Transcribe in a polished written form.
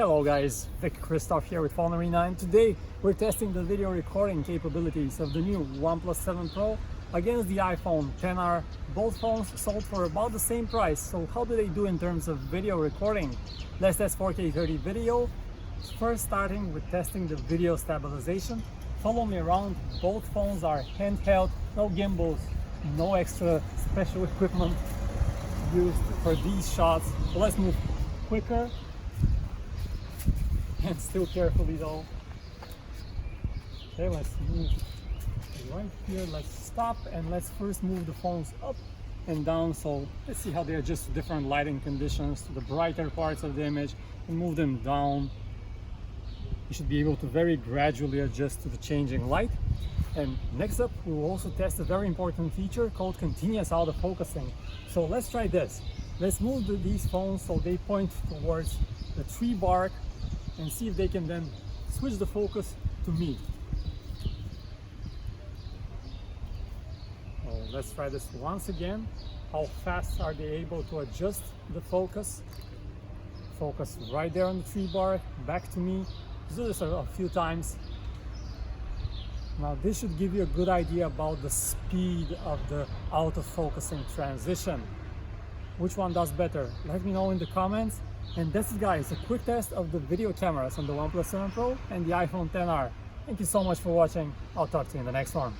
Hello guys, Vic Christoph here with PhoneArena, and today we're testing the video recording capabilities of the new OnePlus 7 Pro against the iPhone XR. Both phones sold for about the same price, so how do they do in terms of video recording? Let's test 4K 30 video. First, starting with testing the video stabilization. Follow me around. Both phones are handheld, no gimbals, no extra special equipment used for these shots. So let's move quicker and still carefully though. Okay, let's move right here. Let's stop and let's first move the phones up and down. So let's see how they adjust to different lighting conditions, to the brighter parts of the image, and move them down. You should be able to very gradually adjust to the changing light. And next up, we will also test a very important feature called continuous autofocusing. So let's try this. Let's move these phones so they point towards the tree bark and see if they can then switch the focus to me. So let's try this once again. How fast are they able to adjust the focus? Focus right there on the tree bark, back to me. Do this a few times. Now this should give you a good idea about the speed of the autofocusing transition. Which one does better? Let me know in the comments. And that's it guys, a quick test of the video cameras on the OnePlus 7 Pro and the iPhone XR. Thank you so much for watching. I'll talk to you in the next one.